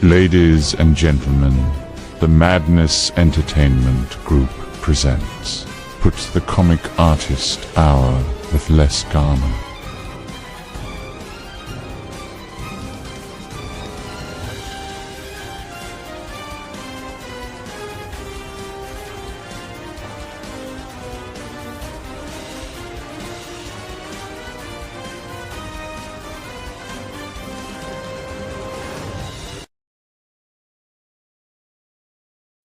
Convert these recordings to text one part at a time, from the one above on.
Ladies and gentlemen, the Madness Entertainment Group presents Puts the Comic Artist Hour with Les Garner.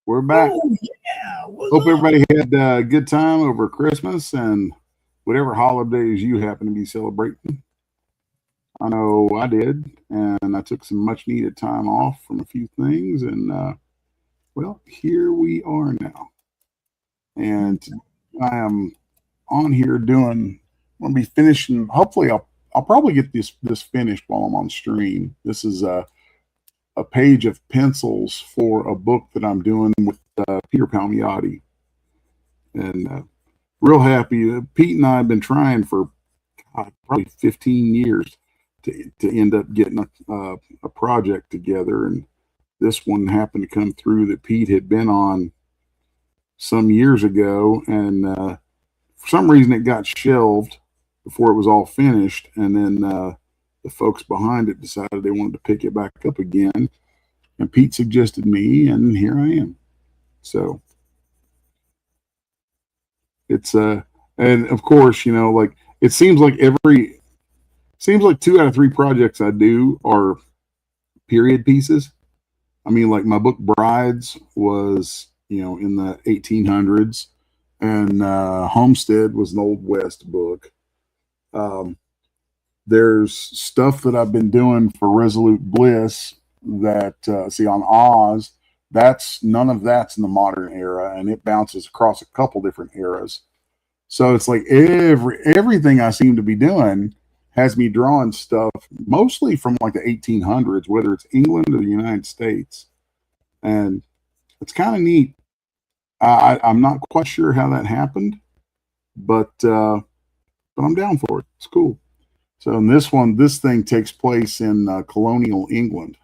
We're back. Oh, yeah. Hope everybody had a good time over Christmas and whatever holidays you happen to be celebrating. I know I did, and I took some much needed time off from a few things, and well, here we are now. And I am on here doing. I'm gonna be finishing. Hopefully, I'll probably get this finished while I'm on stream. This is a page of pencils for a book that I'm doing with Peter Palmiotti, and real happy. Pete and I have been trying for probably 15 years to end up getting a project together, and this one happened to come through that Pete had been on some years ago, and for some reason it got shelved before it was all finished, and then the folks behind it decided they wanted to pick it back up again, and Pete suggested me, and here I am. So it's and of course, like it seems like 2 out of 3 projects I do are period pieces. I mean, like my book Brides was in the 1800s, and Homestead was an Old West book. There's stuff that I've been doing for Resolute Bliss that see on Oz. None of that's in the modern era, and it bounces across a couple different eras. So it's like everything I seem to be doing has me drawing stuff mostly from like the 1800s, whether it's England or the United States, and it's kind of neat. I'm not quite sure how that happened, but I'm down for it. It's cool. So in this thing takes place in colonial England.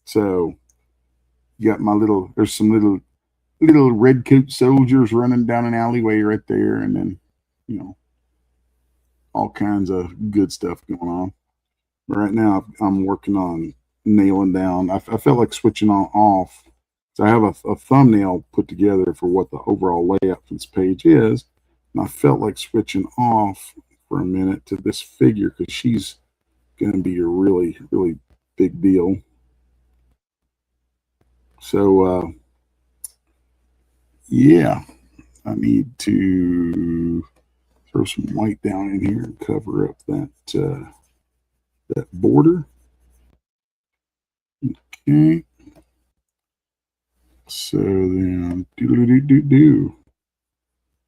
So you got there's some little redcoat soldiers running down an alleyway right there, and then all kinds of good stuff going on. But right now I'm working on nailing down. I felt like switching on off. So I have a thumbnail put together for what the overall layout for this page is, and I felt like switching off for a minute to this figure because she's going to be a really, really big deal. So yeah, I need to throw some white down in here and cover up that border. Okay. So then,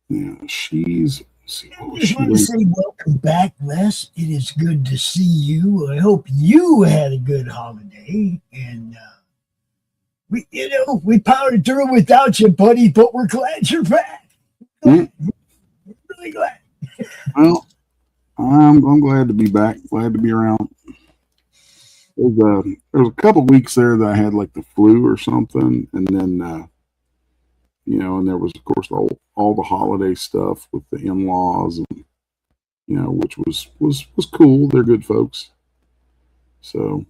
Now she's. I just want to say welcome back, Les. It is good to see you. I hope you had a good holiday, and we powered through without you, buddy. But we're glad you're back. We're really glad. Well, I'm glad to be back. Glad to be around. There was a couple weeks there that I had like the flu or something, and then and there was of course all the holiday stuff with the in-laws, and which was cool. They're good folks. So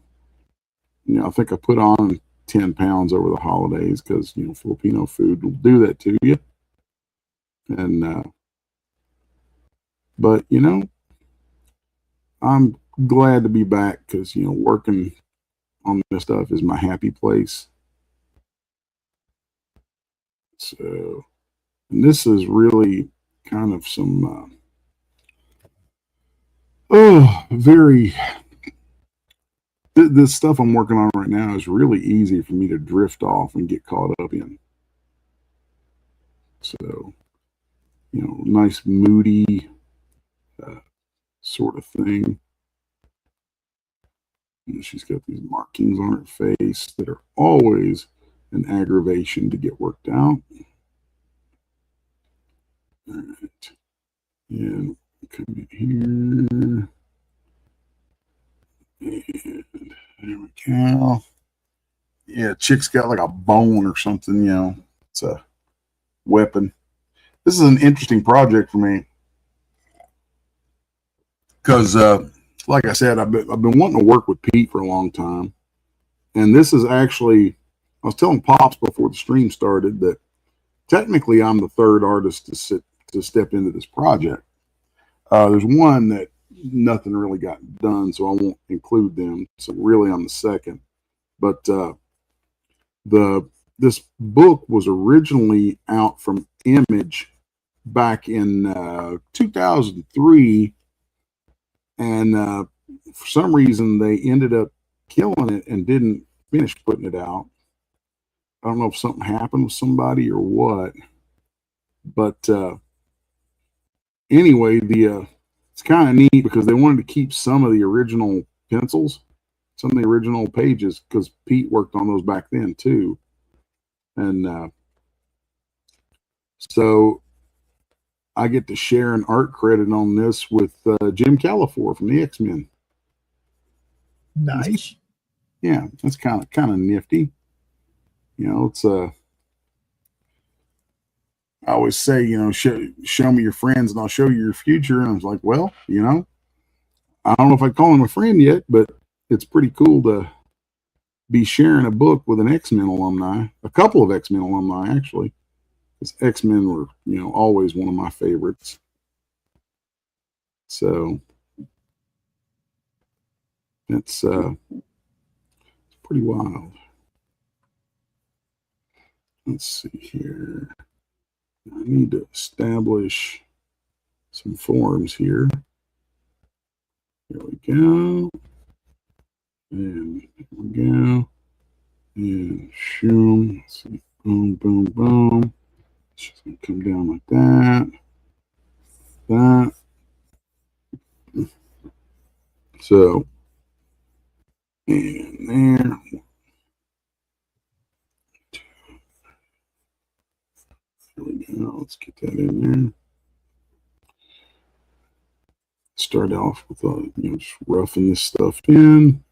I think I put on 10 pounds over the holidays because Filipino food will do that to you. And but I'm glad to be back because working on this stuff is my happy place. So, and this is really kind of some very. This stuff I'm working on right now is really easy for me to drift off and get caught up in. So, nice moody sort of thing. She's got these markings on her face that are always an aggravation to get worked out. All right. And come in here. And There we go. Yeah, chick's got like a bone or something, you know. It's a weapon. This is an interesting project for me because, like I said, I've been wanting to work with Pete for a long time, and this is actually, I was telling Pops before the stream started that technically I'm the third artist to step into this project. There's one that nothing really got done, so I won't include them. So really, I'm the second. But this book was originally out from Image back in 2003, and for some reason they ended up killing it and didn't finish putting it out. I don't know if something happened with somebody or what, but anyway, it's kind of neat because they wanted to keep some of the original pencils, some of the original pages, because Pete worked on those back then too. And so I get to share an art credit on this with Jim Califor from the X-Men. Nice. Yeah, that's kind of nifty. You know, it's I always say, you know, show me your friends and I'll show you your future. And I was like, well, you know, I don't know if I call him a friend yet, but it's pretty cool to be sharing a book with an X-Men alumni, a couple of X-Men alumni, actually. Because X-Men were, you know, always one of my favorites. So it's pretty wild. Let's see here. I need to establish some forms here. There we go. And there we go. And shoom. Let's see. Boom, boom, boom. It's just going to come down like that. That. So, and there. There we go. Let's get that in there. Start off with just roughing this stuff in.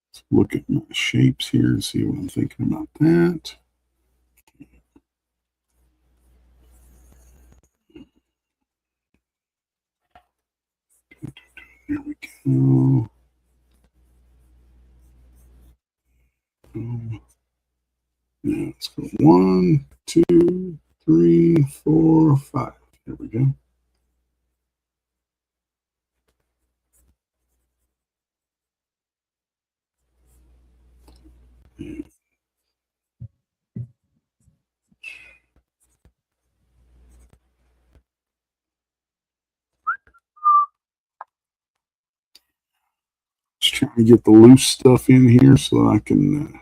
Let's look at my shapes here and see what I'm thinking about that. There we go. Now let's go 1, 2, 3, 4, 5. There we go. Just trying to get the loose stuff in here so I can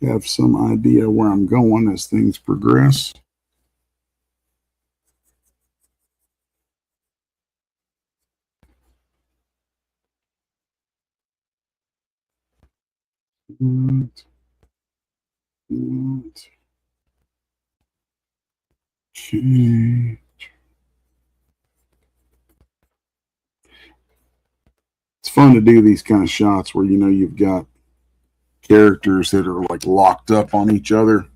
have some idea where I'm going as things progress. Okay. It's fun to do these kind of shots where, you know, you've got characters that are like locked up on each other.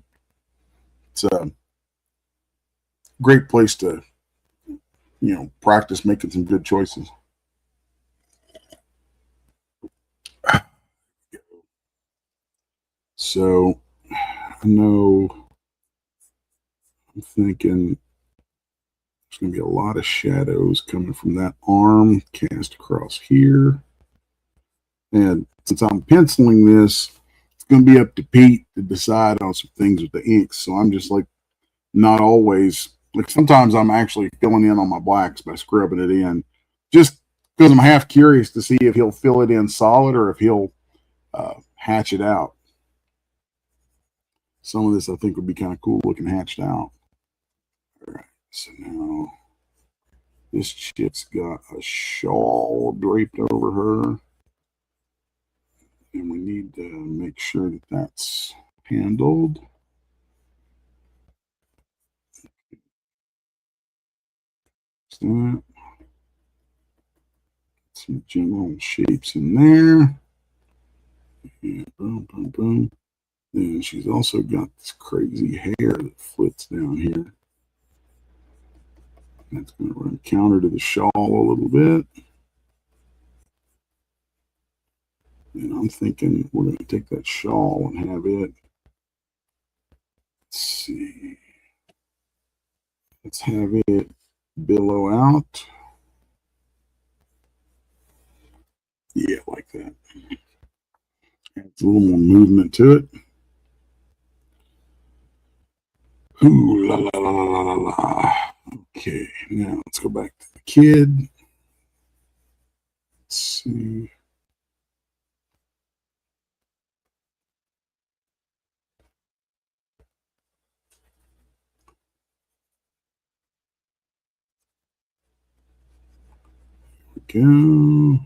It's a great place to, you know, practice making some good choices. So I know I'm thinking there's going to be a lot of shadows coming from that arm cast across here. And since I'm penciling this, it's going to be up to Pete to decide on some things with the inks. So I'm just like, not always, like sometimes I'm actually filling in on my blacks by scrubbing it in, just because I'm half curious to see if he'll fill it in solid or if he'll hatch it out. Some of this I think would be kind of cool looking hatched out. All right, so now this chick's got a shawl draped over her. And we need to make sure that that's handled. that. Some general shapes in there. And boom, boom, boom. And she's also got this crazy hair that flits down here. That's going to run counter to the shawl a little bit. And I'm thinking we're going to take that shawl and have it. Let's see. Let's have it billow out. Yeah, like that. Adds a little more movement to it. Ooh, la la la la la la. Okay, now let's go back to the kid. Let's see. Go.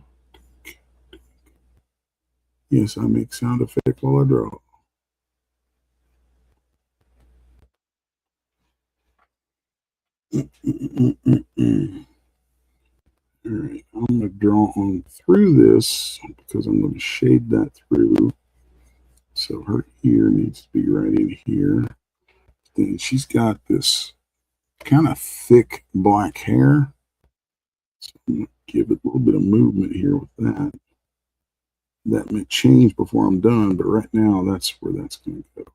Yes, I make sound effect while I draw. All right, I'm going to draw on through this because I'm going to shade that through. So her ear needs to be right in here. Then she's got this kind of thick black hair. So I'm going to give it a little bit of movement here with that. That may change before I'm done, but right now that's where that's going to go.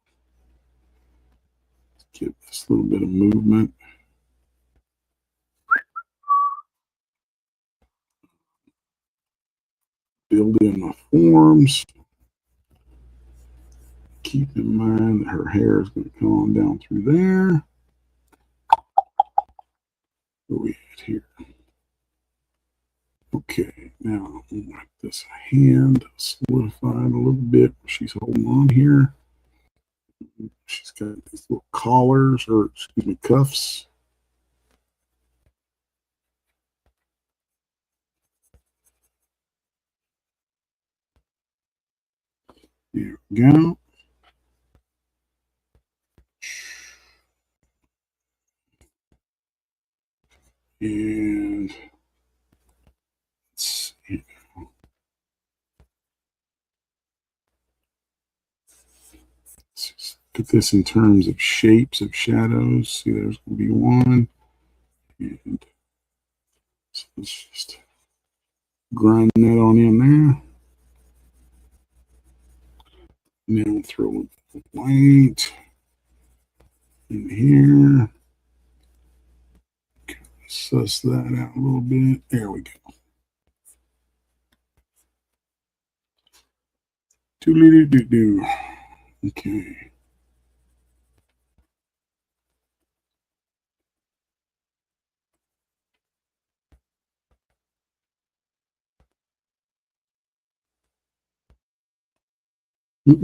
Give this little bit of movement. Build in my forms. Keep in mind that her hair is going to come on down through there. Where we at here? Okay, now I'm going to let this hand solidify a little bit. She's holding on here. She's got these little collars, or excuse me, cuffs. There we go. And let's see. Let's just look at this in terms of shapes of shadows. See, there's going to be one. And so let's just grind that on in there. Now we'll throw a white in here. Suss that out a little bit. There we go. Doodly-doo-doo-doo. Okay. I'm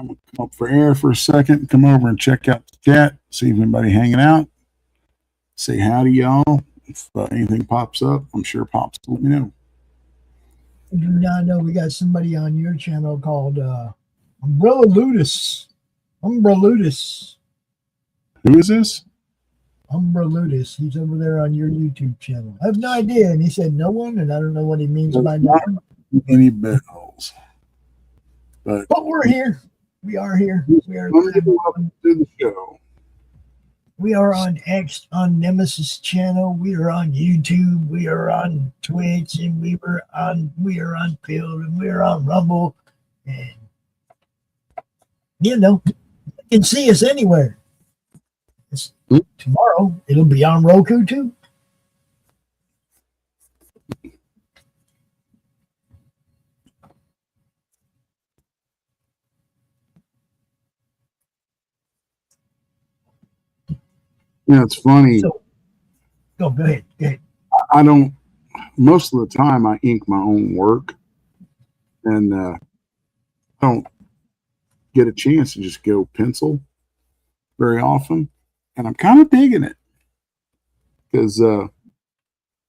going to come up for air for a second, come over and check out the chat, see if anybody hanging out. Say howdy, y'all. If anything pops up, I'm sure Pops will let me know. I do not know we got somebody on your channel called Umbrella Ludus. Umbreludus. Who is this? Umbreludus. He's over there on your YouTube channel. I have no idea. And he said no one, and I don't know what he means by not any bells. But we're here. We are here. We are welcome to the show. We are on X, on Nemesis channel. We are on YouTube. We are on Twitch, and we are on Build, and we are on Rumble. And you can see us anywhere. Tomorrow it'll be on Roku too. Yeah, it's funny. So, go ahead. Go ahead. I don't. Most of the time, I ink my own work, and I don't get a chance to just go pencil very often. And I'm kind of digging it because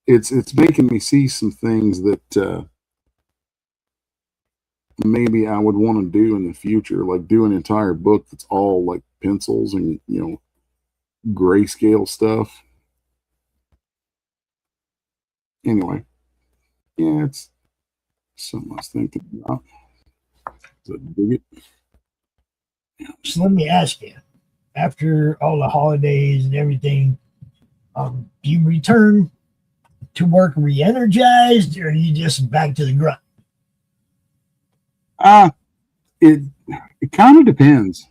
it's making me see some things that maybe I would want to do in the future, like do an entire book that's all like pencils and grayscale stuff. Anyway, yeah, it's something I was thinking about. So dig it. So let me ask you, after all the holidays and everything, do you return to work re-energized, or are you just back to the grunt? It kind of depends.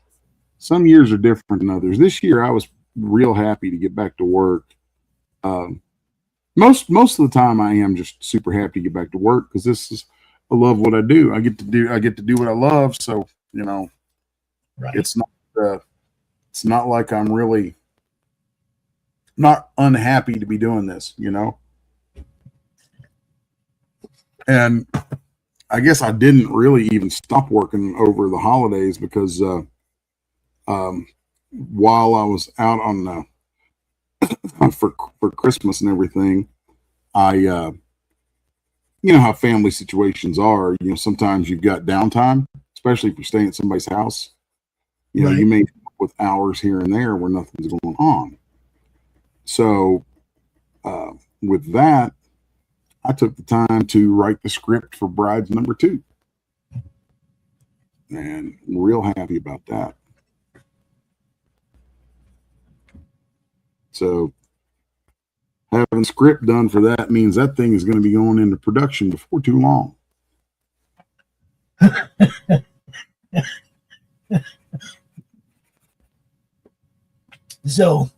Some years are different than others. This year, I was real happy to get back to work. Most of the time, I am just super happy to get back to work because I love what I do. I get to do what I love. So Right. It's not like I'm really not unhappy to be doing this, And I guess I didn't really even stop working over the holidays because while I was out on for Christmas and everything, I you know how family situations are. Sometimes you've got downtime, especially if you're staying at somebody's house. Right. You may with hours here and there where nothing's going on. So with that, I took the time to write the script for Brides number 2. And I'm real happy about that. So having script done for that means that thing is going to be going into production before too long. So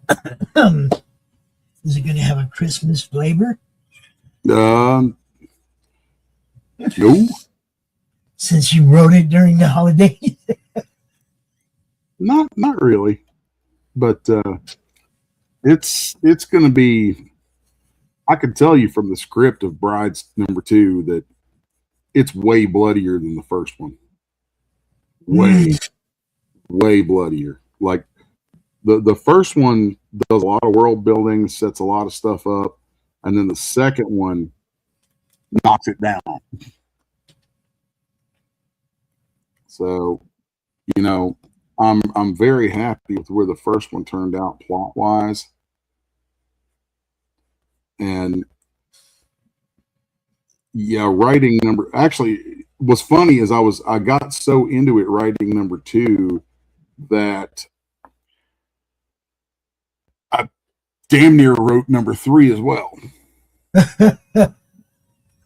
is it going to have a Christmas flavor? No. Since you wrote it during the holidays? Not really. But it's going to be, I can tell you from the script of Brides number 2 that it's way bloodier than the first one. Way bloodier. Like the first one does a lot of world building, sets a lot of stuff up, and then the second one knocks it down. So, I'm very happy with where the first one turned out plot wise. And yeah, writing actually what's funny is I got so into it writing number 2 that I damn near wrote number 3 as well.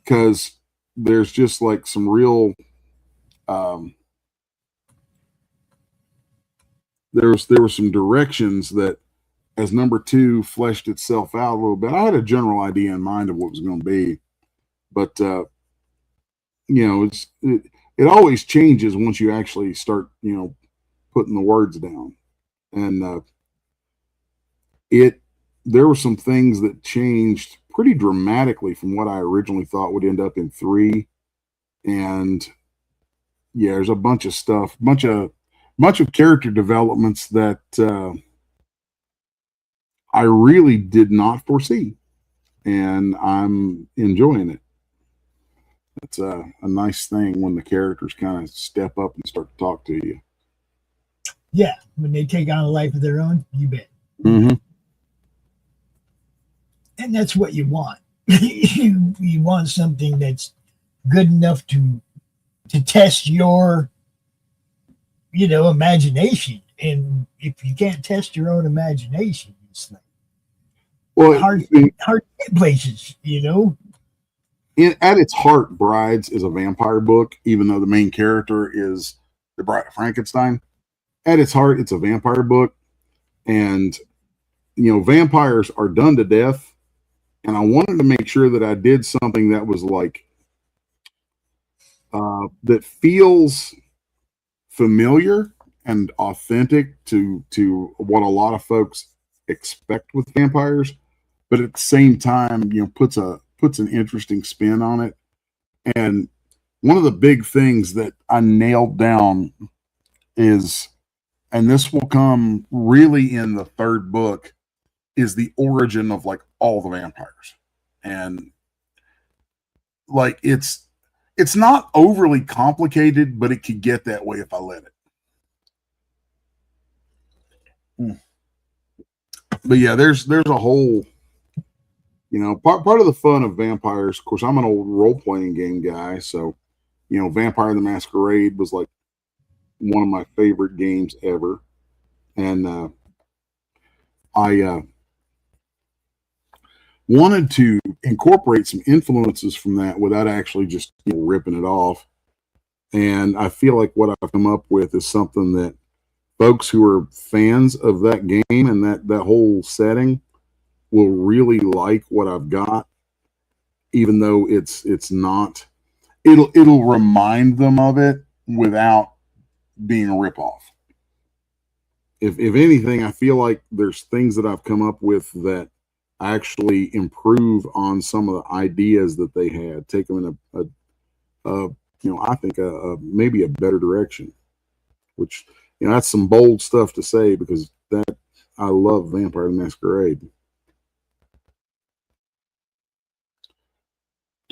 Because there's just like some real there were some directions that as number 2 fleshed itself out a little bit. I had a general idea in mind of what it was going to be, but it always changes once you actually start putting the words down. And there were some things that changed pretty dramatically from what I originally thought would end up in 3. And yeah, there's a bunch of stuff, bunch of character developments that I really did not foresee, and I'm enjoying it. It's a nice thing when the characters kind of step up and start to talk to you. Yeah, when they take on a life of their own, you bet. Mm-hmm. And that's what you want. you want something that's good enough to test your imagination. And if you can't test your own imagination, it's like hard to get places, At its heart, Brides is a vampire book, even though the main character is the Bride of Frankenstein. At its heart, it's a vampire book. And, vampires are done to death. And I wanted to make sure that I did something that was like, that feels familiar and authentic to what a lot of folks expect with vampires, but at the same time, puts an interesting spin on it. And one of the big things that I nailed down is, and this will come really in the 3rd book, is the origin of like all the vampires. And like it's not overly complicated, but it could get that way if I let it. But yeah, there's a whole, you know, part of the fun of vampires. Of course, I'm an old role playing game guy, so you know, Vampire the Masquerade was like one of my favorite games ever, and I wanted to incorporate some influences from that without actually just, you know, ripping it off. And I feel like what I've come up with is something that folks who are fans of that game and that whole setting will really like what I've got, even though it's not. It'll remind them of it without being a ripoff. If anything, I feel like there's things that I've come up with that actually improve on some of the ideas that they had, take them in a you know, I think maybe a better direction. Which, you know, that's some bold stuff to say because that I love Vampire the Masquerade.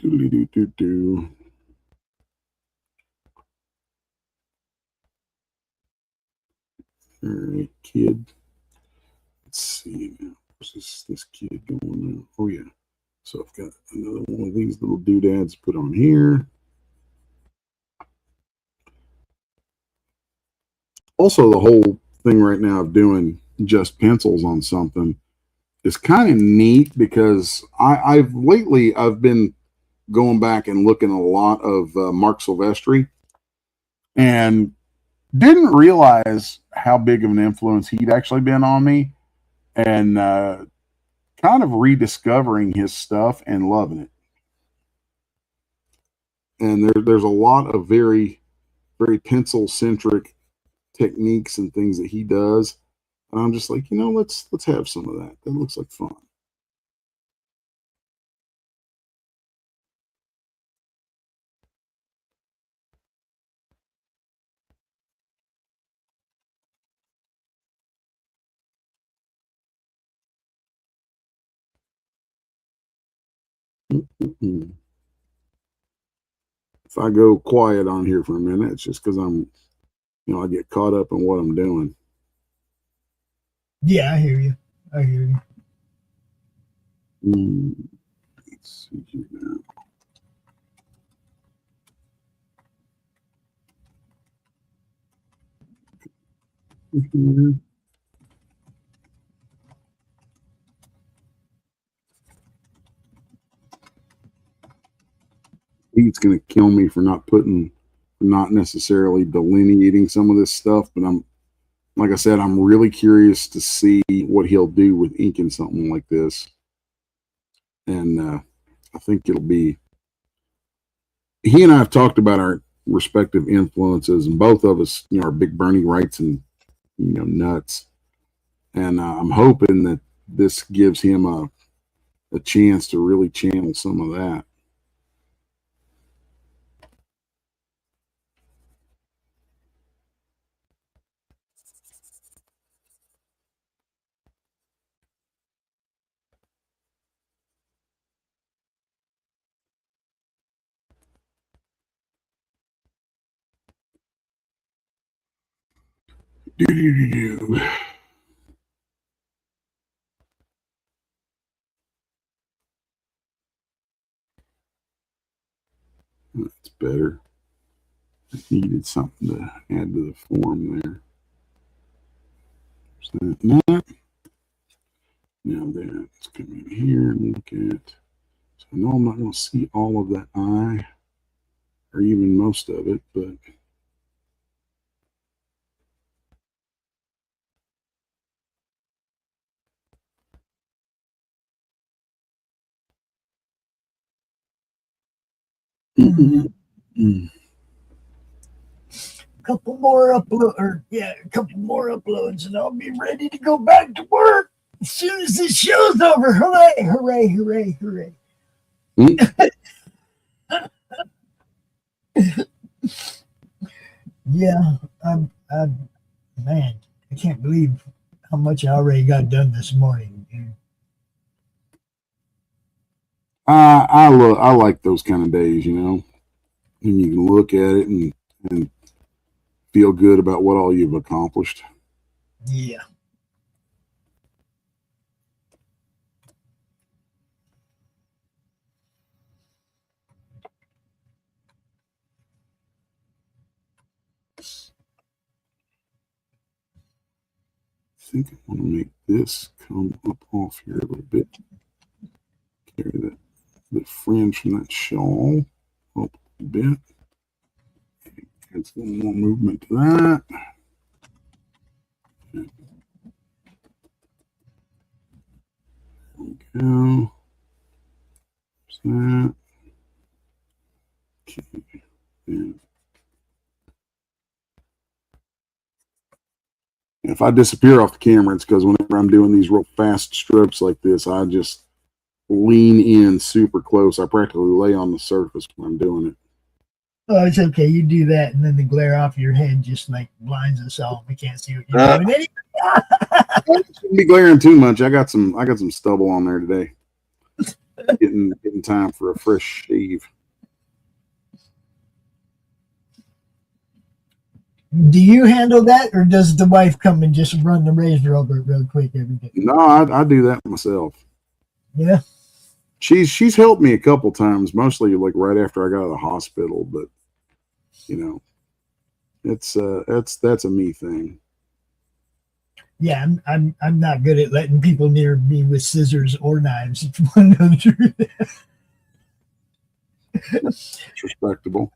Doodly doo doo doo. All right, kid. Let's see now. Where's this kid going now? Oh yeah. So I've got another one of these little doodads put on here. Also, the whole thing right now of doing just pencils on something is kind of neat because I've been going back and looking at a lot of Mark Silvestri and didn't realize how big of an influence he'd actually been on me, and kind of rediscovering his stuff and loving it. And there's a lot of very, very pencil centric techniques and things that he does. And I'm just like, you know, let's have some of that. That looks like fun. Mm-mm. If I go quiet on here for a minute, it's just because I'm, you know, I get caught up in what I'm doing. Yeah, I hear you. I hear you. Let's see here now. He's going to kill me for not necessarily delineating some of this stuff, but like I said, I'm really curious to see what he'll do with inking something like this. And I think it'll be, he and I have talked about our respective influences, and both of us, you know, are big Bernie Wrights and, you know, nuts. And I'm hoping that this gives him a chance to really channel some of that. Do-do-do-do. That's better. I needed something to add to the form there. That. Now let's come in here and look at. So I know I'm not going to see all of that eye, or even most of it, but Couple more uploads, and I'll be ready to go back to work as soon as this show's over. Hooray! Hooray! Hooray! Hooray! Yeah, man, I can't believe how much I already got done this morning. I like those kind of days, you know, and you can look at it and feel good about what all you've accomplished. Yeah. think I want to make this come up off here a little bit. Carry the fringe from that shawl up a bit. Add a little more movement to that. There we go. There's that. Okay. And if I disappear off the camera, it's because whenever I'm doing these real fast strips like this, I just lean in super close. I practically lay on the surface when I'm doing it. Oh, it's okay. You do that, and then the glare off your head just like blinds us all. We can't see what you're doing anyway. I shouldn't be glaring too much. I got some stubble on there today. Getting time for a fresh shave. Do you handle that, or does the wife come and just run the razor over it real quick every day? No, I do that myself. Yeah. She's helped me a couple times, mostly like right after I got out of the hospital, but you know, that's a me thing. Yeah, I'm not good at letting people near me with scissors or knives. If you want to know the truth. It's respectable.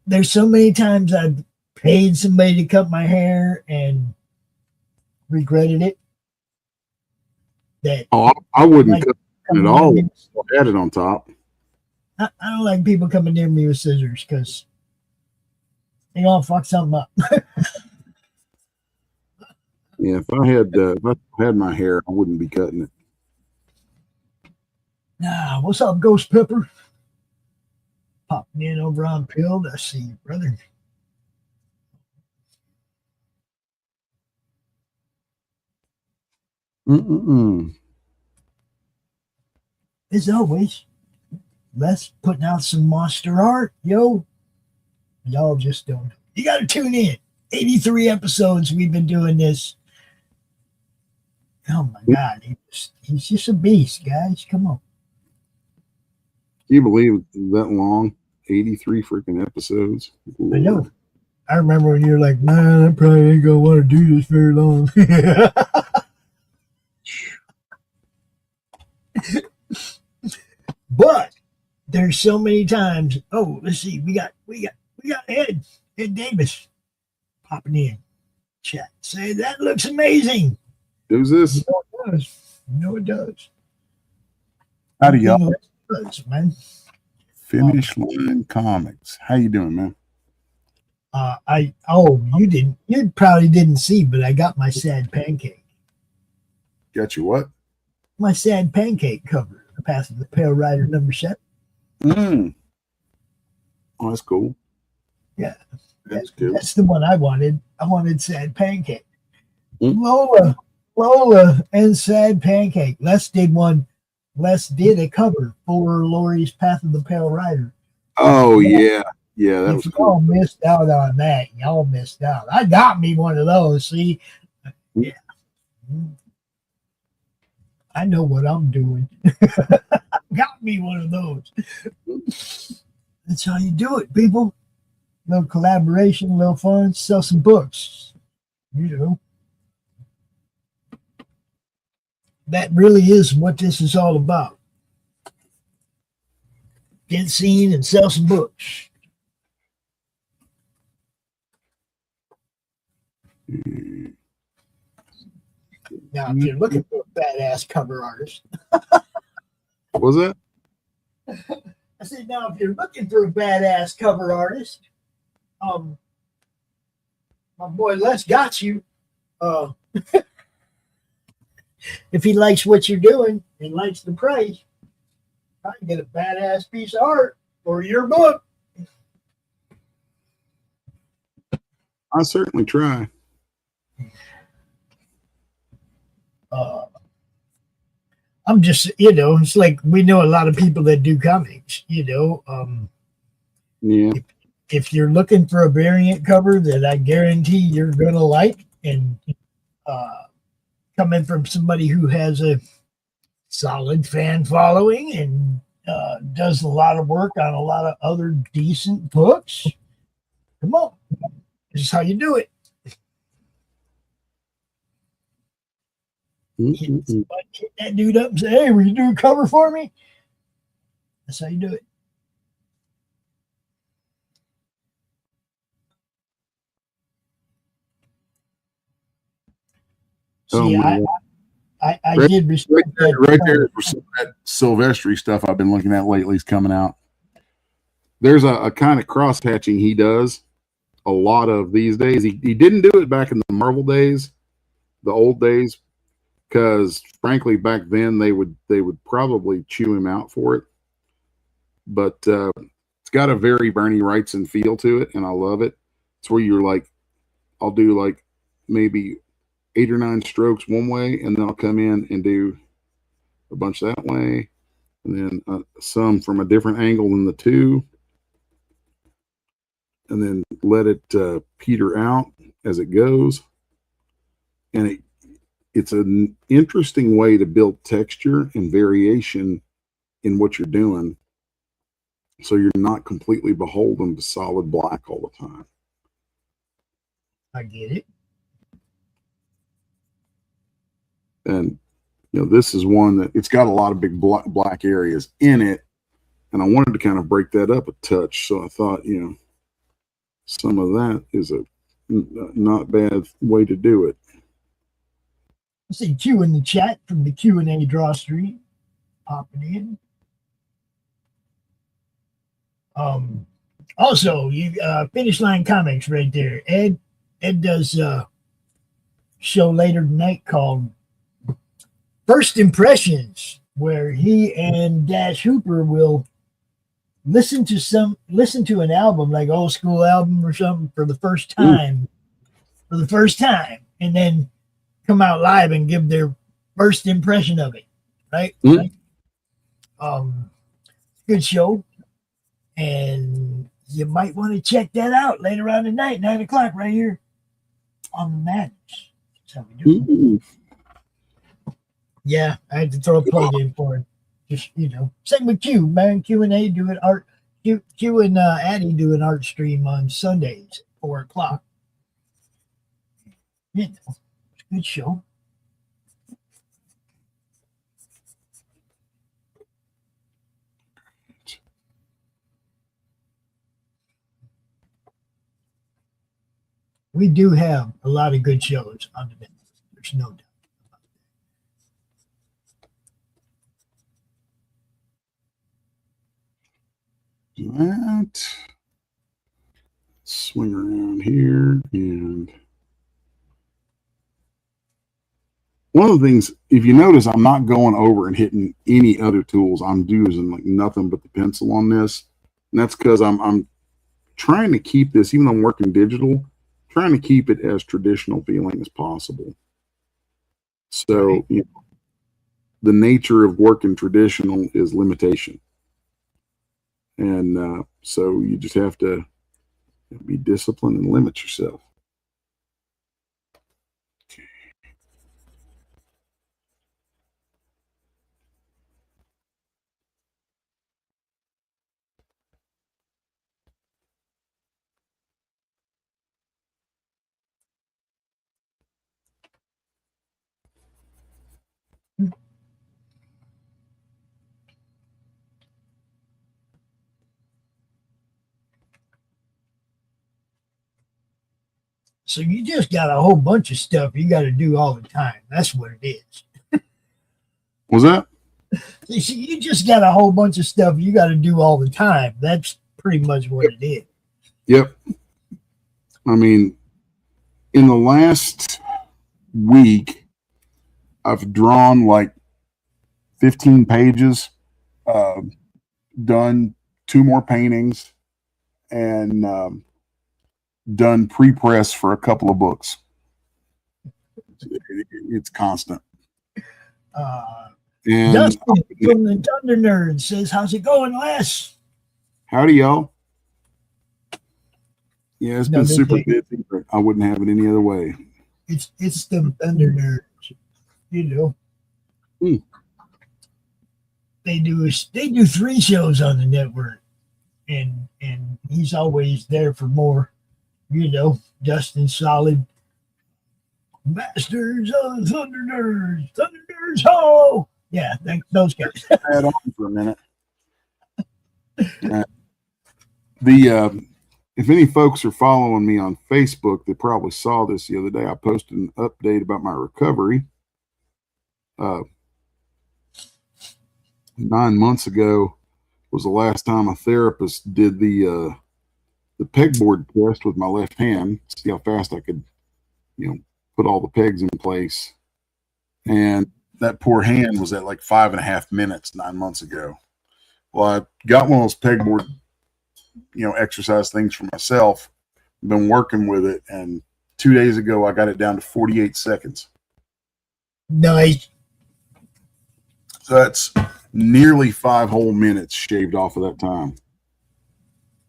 There's so many times I've paid somebody to cut my hair and regretted it. That I wouldn't cut it at all. I had it on top. I don't like people coming near me with scissors because they gonna fuck something up. Yeah, if I had my hair, I wouldn't be cutting it. Nah, what's up, Ghost Pepper? Popping in over on Pilled. I see you, brother. As always, Les putting out some monster art, yo. Y'all just don't know. You got to tune in. 83 episodes we've been doing this. Oh my God, he's just a beast, guys. Come on. Can you believe it's that long? 83 freaking episodes. Ooh. I know. I remember when you were like, man, I probably ain't gonna want to do this very long. But there's so many times. Oh, let's see. We got Ed Davis popping in chat. Say that looks amazing. Who's this? You know it does. You know it does. How do y'all? Man. Finish Line Comics. How you doing, man? You probably didn't see, but I got my sad pancake. Got you what? My sad pancake cover. The Path of the Pale Rider #7. Oh, that's cool. Yeah. That's cool. That's the one I wanted. I wanted sad pancake. Lola and sad pancake. Les did one. Les did a cover for Lori's Path of the Pale Rider. Oh yeah. Yeah, that was cool. Y'all missed out on that. Y'all missed out. I got me one of those. See? Yeah. I know what I'm doing. Got me one of those. That's how you do it, people. Little collaboration, little fun, sell some books. You know. That really is what this is all about. Get seen and sell some books. Now, if you're looking for a badass cover artist. What was that? I said, now, if you're looking for a badass cover artist, my boy Les got you. If he likes what you're doing and likes the price, I can get a badass piece of art for your book. I certainly try. I'm just, it's like we know a lot of people that do comics, Yeah. If you're looking for a variant cover that I guarantee you're going to like, and coming from somebody who has a solid fan following and does a lot of work on a lot of other decent books, come on. This is how you do it. hit that dude up and say, "Hey, will you do a cover for me?" That's how you do it. See, I did respect that. Right there for some of that Silvestri stuff I've been looking at lately is coming out. There's a kind of cross hatching he does a lot of these days. He didn't do it back in the Marvel days, the old days, because frankly back then they would probably chew him out for it. But it's got a very Bernie Wrightson feel to it, and I love it. It's where you're like, I'll do like maybe 8 or 9 strokes one way, and then I'll come in and do a bunch that way, and then some from a different angle than the two, and then let it peter out as it goes. And it's an interesting way to build texture and variation in what you're doing, so you're not completely beholden to solid black all the time. I get it. And this is one that it's got a lot of big black areas in it, and I wanted to kind of break that up a touch. So I thought, some of that is a not bad way to do it. I see Q in the chat from the Q&A draw street popping in. Also, you Finish Line Comics right there. Ed does a show later tonight called First Impressions, where he and Dash Hooper will listen to an album, like old school album or something, for the first time, and then come out live and give their first impression of it. Right? Right? Good show. And you might want to check that out later on tonight, 9 o'clock, right here on the Madness. That's how we do it. Yeah, I had to throw a plug in for it. Just, same with Q, man. Q&A doing art. Q and Addie do an art stream on Sundays at 4 o'clock. It's a good show. We do have a lot of good shows on the net. There's no doubt about that. Swing around here, and one of the things, if you notice, I'm not going over and hitting any other tools. I'm using like nothing but the pencil on this, and that's because I'm trying to keep this, even though I'm working digital, trying to keep it as traditional feeling as possible. So, the nature of working traditional is limitation. And so you just have to be disciplined and limit yourself. Okay. So you just got a whole bunch of stuff you got to do all the time. That's what it is. What's that? You just got a whole bunch of stuff you got to do all the time. That's pretty much what it is. Yep. I mean, in the last week, I've drawn like 15 pages, done 2 more paintings, and done pre-press for a couple of books. It's constant. And Dustin from the Thunder Nerd says, "How's it going, Les?" Howdy, y'all. Yeah, it's been super busy, but I wouldn't have it any other way. It's the Thunder Nerds, They do 3 shows on the network, and he's always there for more. Dustin Solid, Masters of Thunder Nerds, Thunder Nerds Ho! Yeah, those guys. Add on for a minute. The if any folks are following me on Facebook, they probably saw this the other day. I posted an update about my recovery. 9 months ago was the last time a therapist did the pegboard test with my left hand, see how fast I could, put all the pegs in place. And that poor hand was at like 5.5 minutes 9 months ago. Well, I got one of those pegboard, exercise things for myself. Been working with it, and 2 days ago I got it down to 48 seconds. Nice. So that's nearly 5 whole minutes shaved off of that time.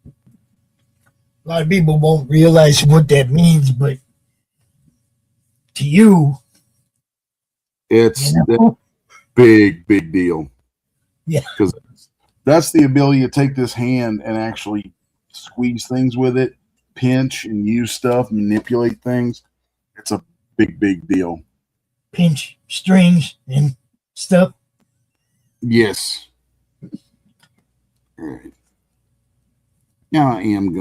A lot of people won't realize what that means, but to you, it's a big deal. Yeah. Because that's the ability to take this hand and actually squeeze things with it, pinch and use stuff, manipulate things. It's a big deal. Pinch strings and stuff. Yes. All right. Now I'm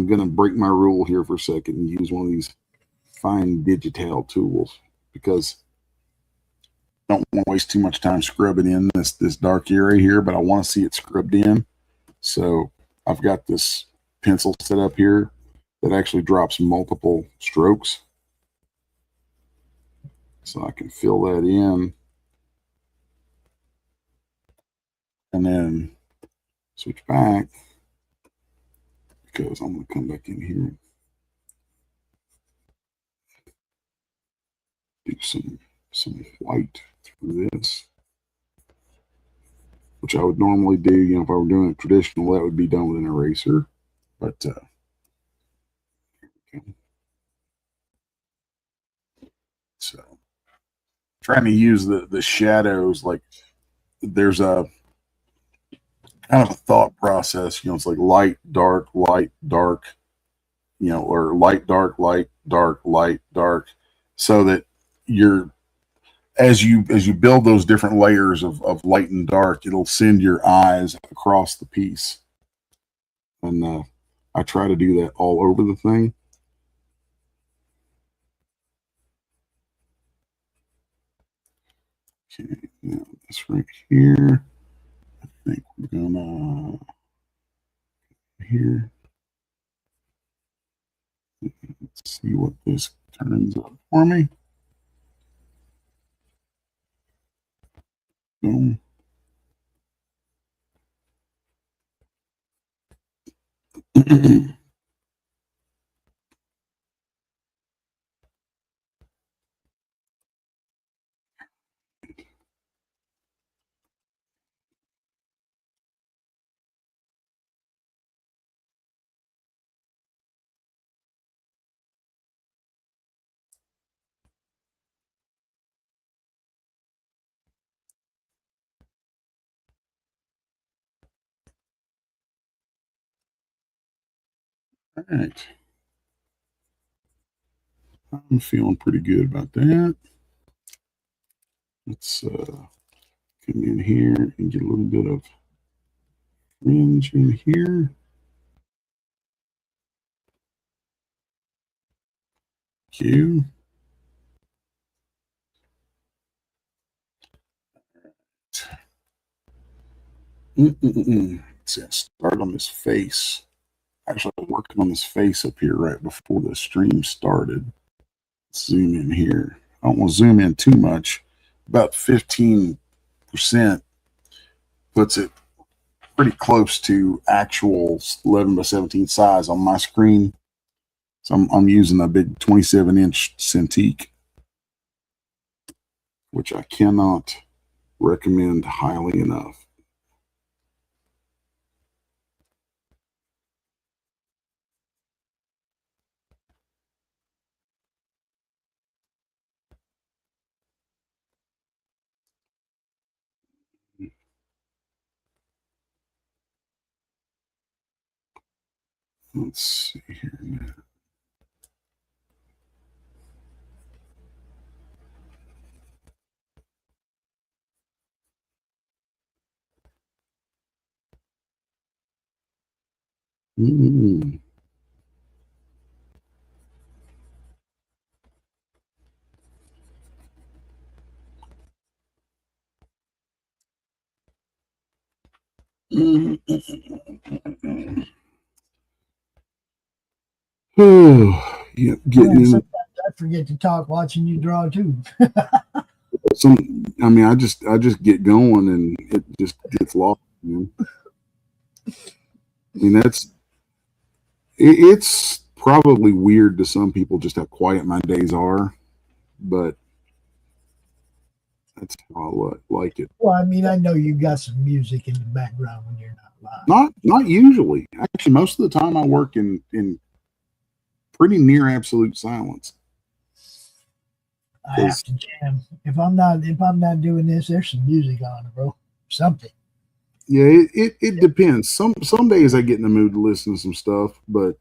gonna break my rule here for a second and use one of these fine digital tools, because I don't want to waste too much time scrubbing in this dark area here, but I want to see it scrubbed in. So I've got this pencil set up here that actually drops multiple strokes. So I can fill that in and then switch back, because I'm going to come back in here and do some white through this, which I would normally do, if I were doing it traditional, that would be done with an eraser. But so trying to use the shadows, like there's a kind of a thought process, it's like light, dark, or light, dark, light, dark, so that as you build those different layers of light and dark, it'll send your eyes across the piece. And I try to do that all over the thing. Okay, now this right here, I think we're gonna here. Let's see what this turns up for me. Boom. All right. I'm feeling pretty good about that. Let's come in here and get a little bit of fringe in here. Q. Let's start on this face. Actually, I worked on this face up here right before the stream started. Let's zoom in here. I don't want to zoom in too much. About 15% puts it pretty close to actual 11 by 17 size on my screen. So I'm using a big 27-inch Cintiq, which I cannot recommend highly enough. Let's see here now. Mm. Yeah, getting Man, in sometimes I forget to talk watching you draw too. some. I mean, I just get going and it just gets lost. You know? I mean, it's probably weird to some people just how quiet my days are, but that's how I like it. Well, I mean, I know you got some music in the background when you're not live. Not usually. Actually, most of the time I work in pretty near absolute silence. I have to jam. If I'm not doing this, there's some music on, bro. Something. Yeah, it depends. Some days I get in the mood to listen to some stuff, but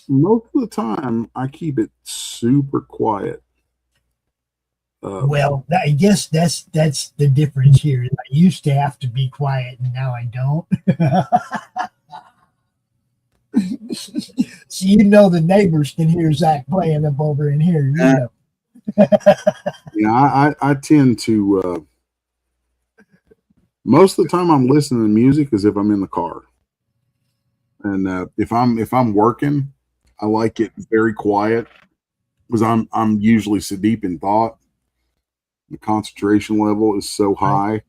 most of the time I keep it super quiet. Well, I guess that's the difference here. I used to have to be quiet, and now I don't. So you know the neighbors can hear Zach playing up over in here. You know. Yeah, I tend to most of the time I'm listening to music as if I'm in the car, and if I'm working, I like it very quiet because I'm usually so deep in thought. The concentration level is so high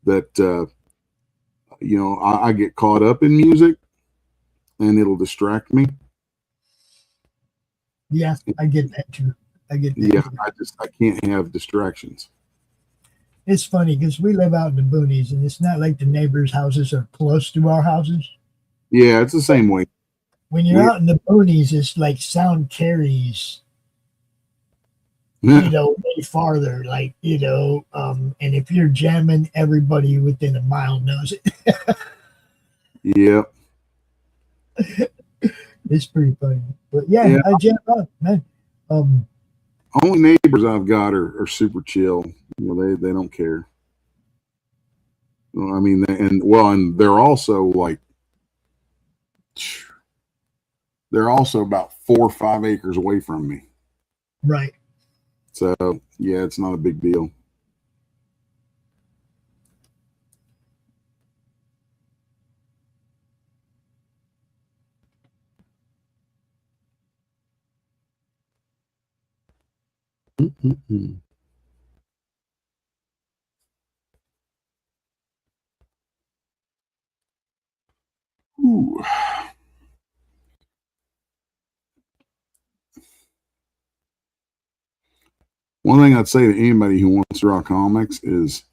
that I get caught up in music and it'll distract me. Yeah, I get that too. I get that. Yeah, too. I can't have distractions. It's funny because we live out in the boonies, and it's not like the neighbors' houses are close to our houses. Yeah, it's the same way. When you're out in the boonies, it's like sound carries, way farther. Like, and if you're jamming, everybody within a mile knows it. Yeah. It's pretty funny. But yeah, I jam up, man. Only neighbors I've got are super chill. They don't care. I mean, and they're also about 4 or 5 acres away from me. Right. So yeah, it's not a big deal. Mm-hmm. Ooh. One thing I'd say to anybody who wants to draw comics is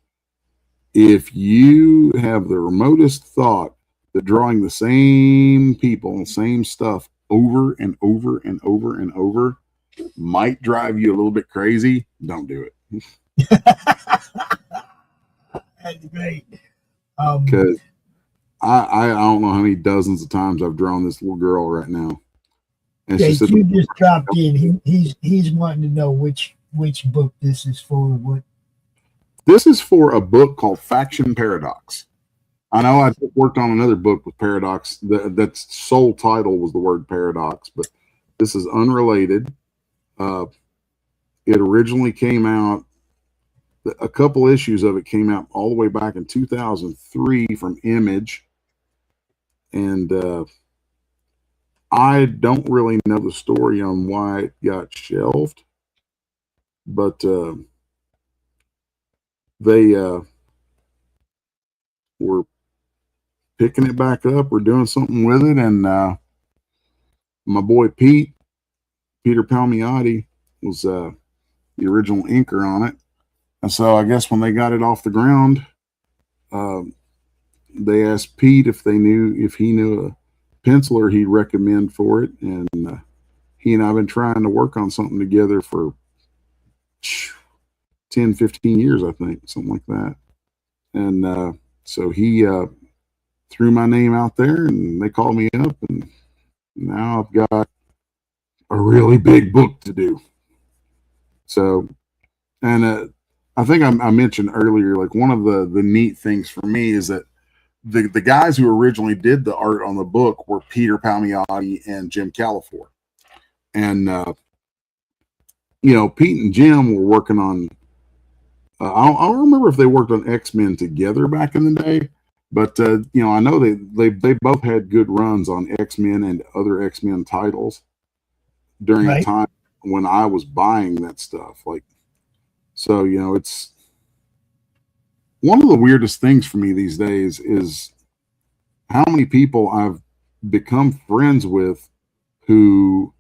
if you have the remotest thought that drawing the same people and same stuff over and over and over and over might drive you a little bit crazy, don't do it. That's great. Because I don't know how many dozens of times I've drawn this little girl right now. And yeah, she said, you just dropped in. He's wanting to know which book this is for. What? This is for a book called Faction Paradox. I know I worked on another book with Paradox. That's sole title was the word Paradox, but this is unrelated. It originally came out, a couple issues of it came out all the way back in 2003 from Image. And I don't really know the story on why it got shelved, but they were picking it back up or doing something with it. And my boy Peter Palmiotti was the original inker on it. And so I guess when they got it off the ground, they asked Pete if he knew a penciler he'd recommend for it. And he and I have been trying to work on something together for 10, 15 years, I think, something like that. And so he threw my name out there and they called me up, and now I've got a really big book to do. So, and I think I mentioned earlier, like one of the neat things for me is that the guys who originally did the art on the book were Peter Palmiotti and Jim Califor. And, you know, Pete and Jim were working on, I don't remember if they worked on X-Men together back in the day, but, you know, I know they both had good runs on X-Men and other X-Men titles during a time when I was buying that stuff. Like, so, you know, it's one of the weirdest things for me these days is how many people I've become friends with who,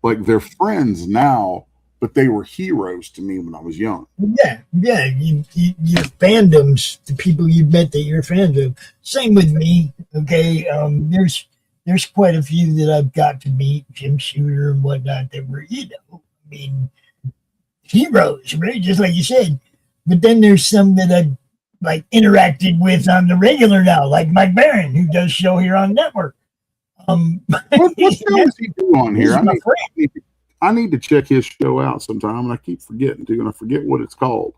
like, they're friends now, but they were heroes to me when I was young. Yeah. Your fandoms, the people you met that you're fans of. Same with me. Okay, there's quite a few that I've got to meet, Jim Shooter and whatnot, that were, you know, I mean, heroes, right? Just like you said. But then there's some that I've like interacted with on the regular now, like Mike Barron, who does show here on network. What show does he do on here? I need to check his show out sometime, and I keep forgetting to, and I forget what it's called.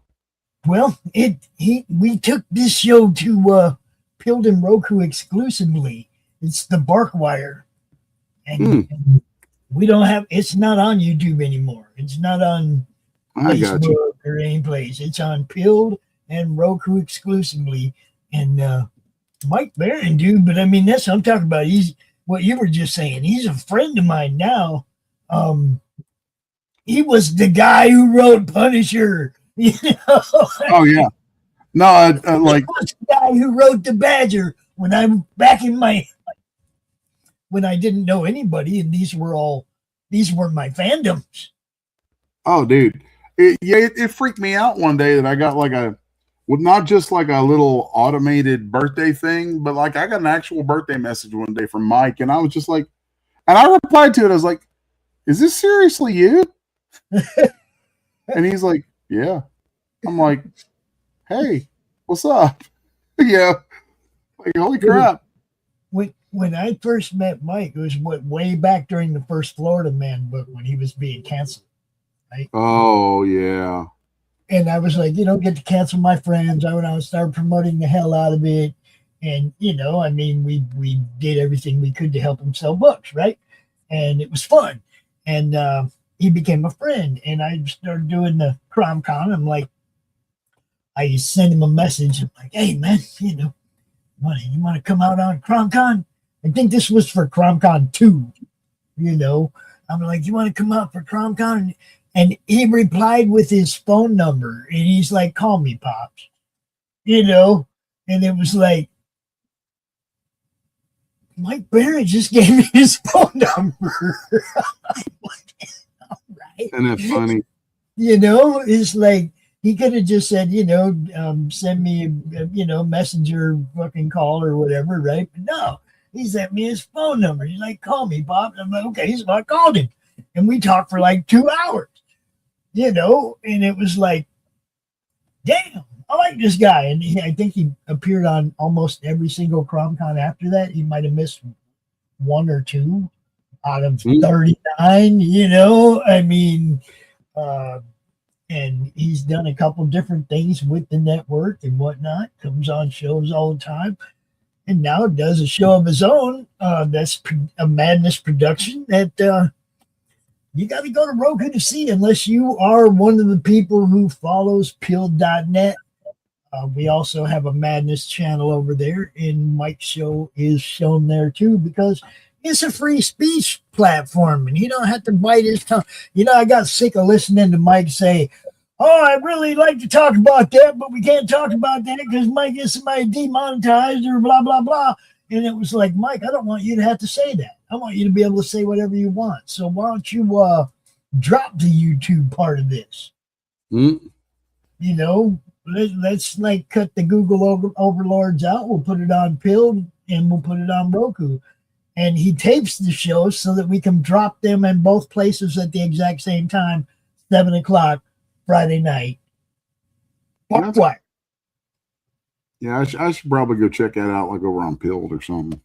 Well, we took this show to Pilled and Roku exclusively. It's the Barkwire, and we don't have. It's not on YouTube anymore. It's not on Facebook or any place. It's on Pilled and Roku exclusively. And Mike Barron, dude. But I mean, that's what I'm talking about. He's what you were just saying. He's a friend of mine now. He was the guy who wrote Punisher. You know? Oh yeah. No, like he was the guy who wrote the Badger when I'm back in my when I didn't know anybody, and these were my fandoms. Oh, dude, it freaked me out one day that I got like not just like a little automated birthday thing, but like I got an actual birthday message one day from Mike, and I was just like, and I replied to it. I was like, "Is this seriously you?" And he's like, "Yeah." I'm like, "Hey, what's up?" Yeah, like holy crap. When I first met Mike, it was way back during the first Florida Man book when he was being canceled. Right? Oh yeah. And I was like, you don't get to cancel my friends. I went out and started promoting the hell out of it. And, you know, I mean, we did everything we could to help him sell books, right? And it was fun. And he became a friend. And I started doing the CRoM Con. I'm like, I send him a message. I'm like, hey, man, you know, you want to come out on CRoM Con? I think this was for CRoM Con 2, you know. I'm like, you want to come out for CRoM Con? And he replied with his phone number. And he's like, call me, Pops. You know? And it was like, Mike Barron just gave me his phone number. All right. Isn't that funny? You know, it's like, he could have just said, you know, send me, messenger fucking call or whatever, right? But no, he sent me his phone number. He's like, call me, Bob. And I'm like, okay. So I called him. And we talked for like 2 hours, you know? And it was like, damn, I like this guy. And I think he appeared on almost every single CRoM Con after that. He might have missed 1 or 2 out of 39, you know? I mean, and he's done a couple different things with the network and whatnot. Comes on shows all the time, and now does a show of his own. That's a Madness production that you got to go to Roku to see, unless you are one of the people who follows Pilled.net. We also have a Madness channel over there, and Mike's show is shown there too because it's a free speech platform, and you don't have to bite his tongue. You know, I got sick of listening to Mike say, oh, I really like to talk about that, but we can't talk about that because Mike gets somebody demonetized or blah, blah, blah. And it was like, Mike, I don't want you to have to say that. I want you to be able to say whatever you want. So why don't you drop the YouTube part of this? You know, let's like cut the Google overlords out. We'll put it on Pilled and we'll put it on Roku. And he tapes the shows so that we can drop them in both places at the exact same time, 7 o'clock Friday night. What? Yeah, I should probably go check that out, like over on Pilled or something.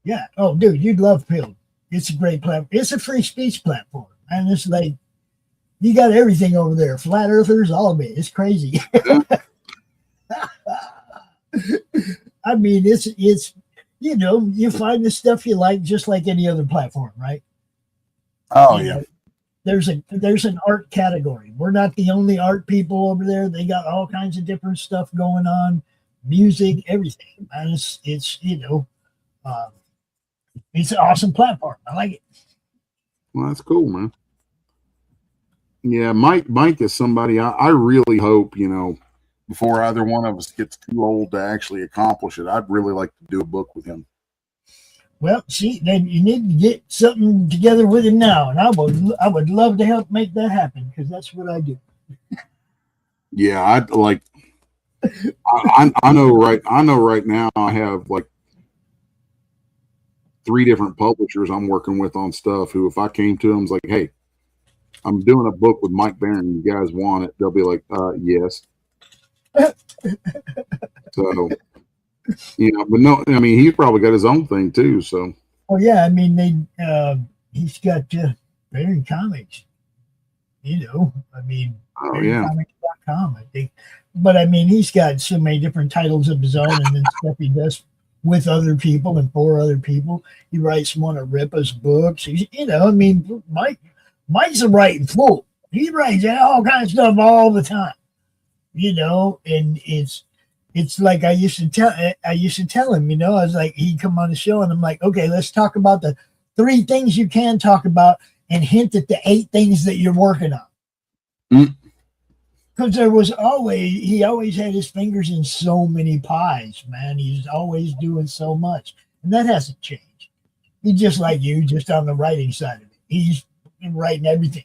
Yeah. Oh, dude, you'd love Pilled. It's a great platform. It's a free speech platform. And it's like, you got everything over there. Flat earthers, all of it. It's crazy. I mean, it's you know, you find the stuff you like just like any other platform, right? Oh, You yeah. know, there's an art category. We're not the only art people over there. They got all kinds of different stuff going on, music, everything. And it's you know, um, it's an awesome platform. I like it. Well, that's cool, man. Yeah, Mike is somebody I really hope, you know, before either one of us gets too old to actually accomplish it, I'd really like to do a book with him. Well, see, then you need to get something together with him now, and I would love to help make that happen because that's what I do. Yeah, I'd like. I know right now I have like 3 different publishers I'm working with on stuff. Who, if I came to them, was like, "Hey, I'm doing a book with Mike Barron. You guys want it?" They'll be like, "Yes." So, you know, but no, I mean, he's probably got his own thing too. So, Oh yeah, I mean he's got Barron Comics. You know, I mean, oh yeah, BarronComics.com, I think. But I mean, he's got so many different titles of his own, and then stuff he does with other people and for other people. He writes one of Ripa's books. You know, I mean, Mike's a writing fool. He writes all kinds of stuff all the time. You know, and it's like I used to tell him, you know, I was like, he'd come on the show and I'm like, okay, let's talk about the 3 things you can talk about and hint at the 8 things that you're working on. Because he always had his fingers in so many pies, man. He's always doing so much. And that hasn't changed. He's just like you, just on the writing side of it. He's writing everything.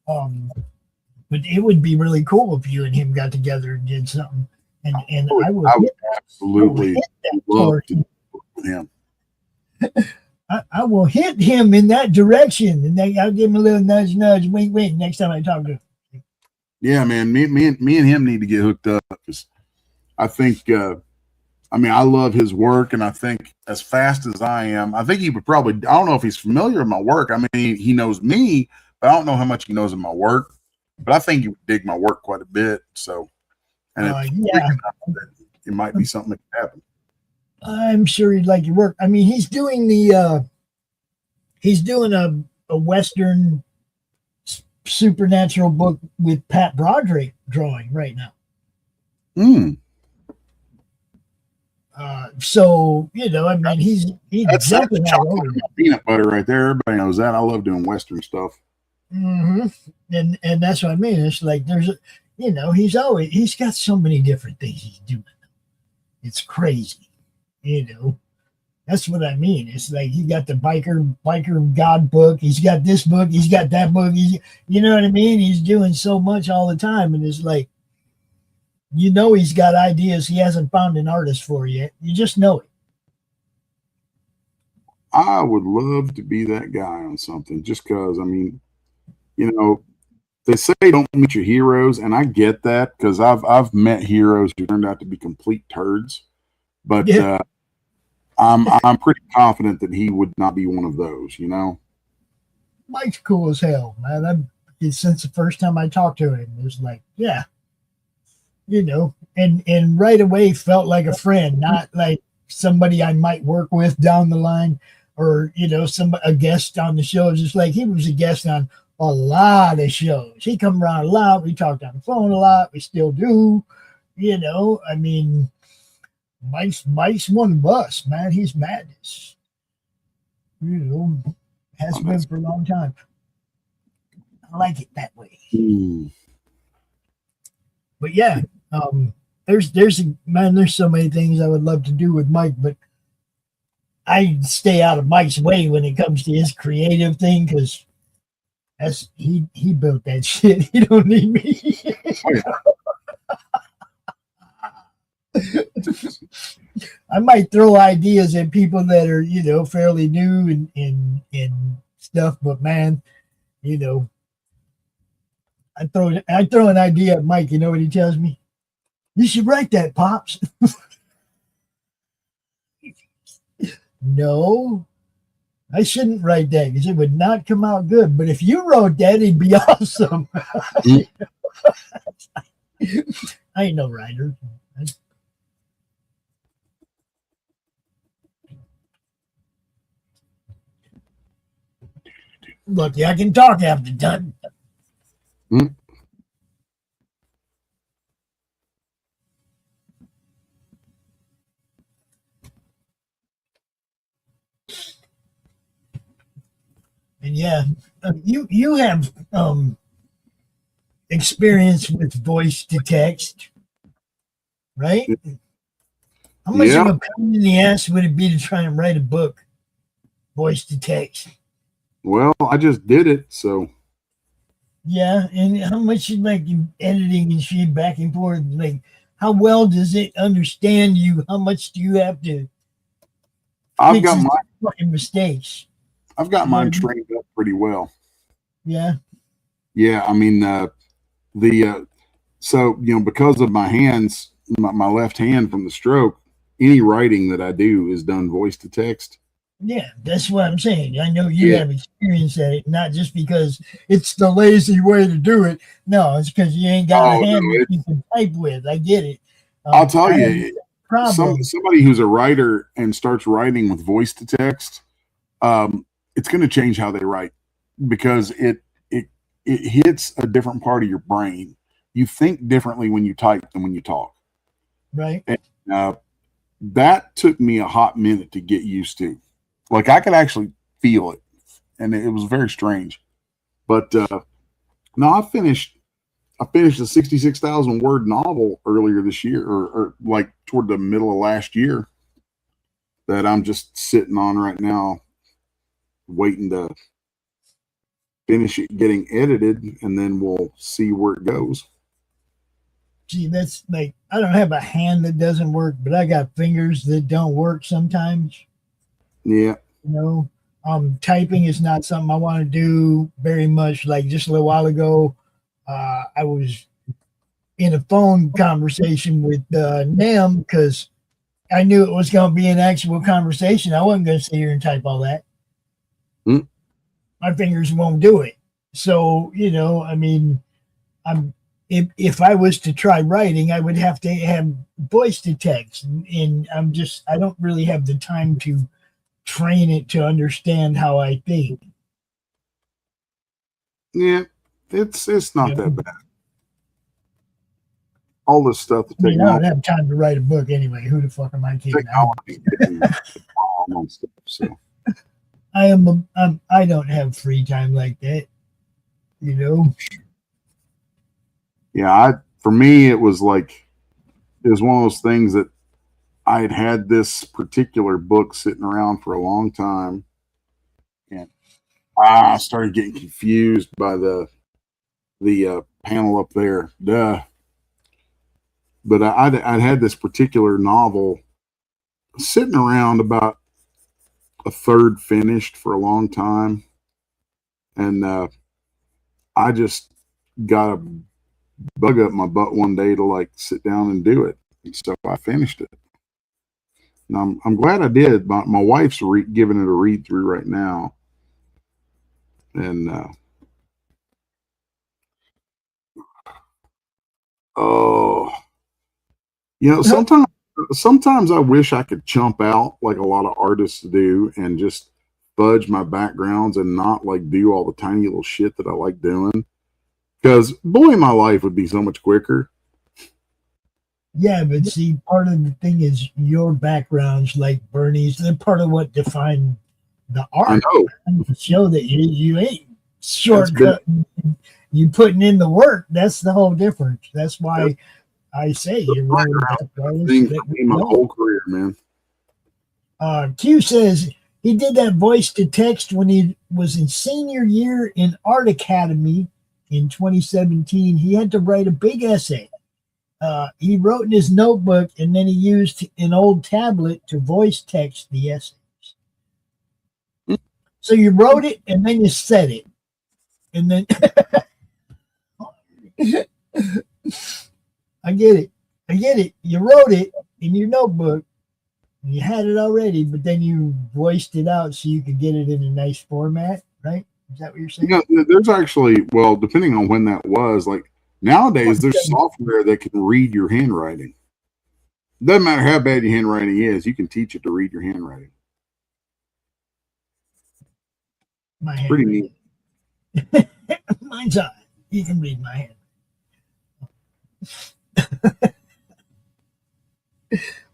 But it would be really cool if you and him got together and did something. And I would absolutely love to work with him. I will hit him in that direction, and then I'll give him a little nudge, wink, wink next time I talk to him. Yeah, man, me and him need to get hooked up because I think, I mean, I love his work, and I think as fast as I am, I think he would probably. I don't know if he's familiar with my work. I mean, he knows me, but I don't know how much he knows of my work. But I think he would dig my work quite a bit. So, and yeah, it might be something that could happen. I'm sure he'd like your work. I mean, he's doing a Western supernatural book with Pat Broderick drawing right now. So you know, I mean, he's jumping all over peanut butter right there. Everybody knows that. I love doing Western stuff. And that's what I mean. It's like there's you know, he's got so many different things he's doing. It's crazy, you know. That's what I mean. It's like he got the biker God book. He's got this book. He's got that book. You know what I mean? He's doing so much all the time, and it's like, you know, he's got ideas he hasn't found an artist for yet. You just know it. I would love to be that guy on something, just because. I mean, you know, they say don't meet your heroes, and I get that because I've met heroes who turned out to be complete turds, but. Yeah. I'm pretty confident that he would not be one of those, you know. Mike's cool as hell, man. Since the first time I talked to him, it was like, yeah, you know, and right away felt like a friend, not like somebody I might work with down the line, or you know, a guest on the show. Just like he was a guest on a lot of shows. He come around a lot. We talked on the phone a lot. We still do, you know. I mean. Mike's one of us, man. He's madness. You know, has been for a long time. I like it that way. But yeah, there's so many things I would love to do with Mike, but I stay out of Mike's way when it comes to his creative thing because he built that shit. He don't need me. I might throw ideas at people that are, you know, fairly new and stuff, but man, you know, I throw an idea at Mike. You know what he tells me? You should write that, Pops. No, I shouldn't write that because it would not come out good. But if you wrote that, it'd be awesome. I ain't no writer. Lucky I can talk after done. Mm. And yeah, you have experience with voice to text, right? How much of Yeah. a pain in the ass would it be to try and write a book, voice to text? Well, I just did it, so. Yeah, and how much like you editing and shit back and forth? Like, how well does it understand you? How much do you have to I've fix got its my fucking mistakes? I've got You know what I mine mean? trained up pretty well. Yeah, Yeah, I mean so because of my hands, my left hand from the stroke, any writing that I do is done voice to text. yeah, that's what I'm saying. I know you Yeah. have experience at it, not just because it's the lazy way to do it. No, it's because you ain't got a Oh hand no, that you can type with. I get it. I'll tell I have you, the problem. somebody who's a writer and starts writing with voice to text, it's going to change how they write because it hits a different part of your brain. You think differently when you type than when you talk. Right. And, that took me a hot minute to get used to. Like I could actually feel it, and it was very strange. But no, I finished a 66,000 word novel earlier this year, or like toward the middle of last year, that I'm just sitting on right now, waiting to finish it getting edited, and then we'll see where it goes. See, that's like I don't have a hand that doesn't work, but I got fingers that don't work sometimes. Yeah. You know, typing is not something I want to do very much. Like just a little while ago, I was in a phone conversation with Nem because I knew it was going to be an actual conversation. I wasn't going to sit here and type all that. Mm. My fingers won't do it. So, I mean, if I was to try writing, I would have to have voice to text, and I don't really have the time to train it to understand how I think. Yeah, it's not that bad. All this stuff, the I mean, I don't technology, have time to write a book anyway. Who the fuck am I kidding? on stuff. So I don't have free time like that. yeah, for me it was one of those things that I had this particular book sitting around for a long time, and I started getting confused by the panel up there. Duh. But I'd had this particular novel sitting around about a third finished for a long time, and I just got a bug up my butt one day to like sit down and do it, and so I finished it. And I'm glad I did. My wife's giving it a read through right now, and oh, sometimes I wish I could chump out like a lot of artists do and just fudge my backgrounds and not like do all the tiny little shit that I like doing. Because boy, my life would be so much quicker. Yeah, but see, part of the thing is your background's like Bernie's. They're part of what defined the art. I know. To show that you ain't shortcut. You putting in the work. That's the whole difference. That's why I say you're one of the best artists that we my know. whole career, man. Q says he did that voice to text when he was in senior year in Art Academy in 2017. He had to write a big essay. He wrote in his notebook, and then he used an old tablet to voice text the essays. So you wrote it, and then you said it, and then I get it. You wrote it in your notebook, and you had it already, but then you voiced it out so you could get it in a nice format, right? Is that what you're saying? There's actually, well, depending on when that was, like nowadays, there's software that can read your handwriting. Doesn't matter how bad your handwriting is, you can teach it to read your handwriting. My It's pretty neat. Mine's on. You can read my hand.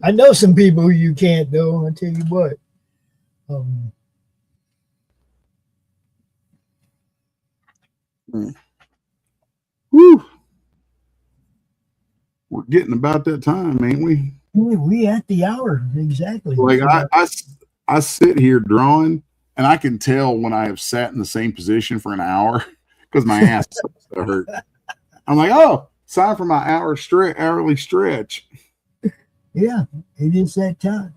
I know some people who you can't, though. I'll tell you what. Whew. We're getting about that time, ain't we? We at the hour, exactly. Like I sit here drawing, and I can tell when I have sat in the same position for an hour because my ass starts to hurt. I'm like, oh, it's time for my hourly stretch. Yeah, it is that time.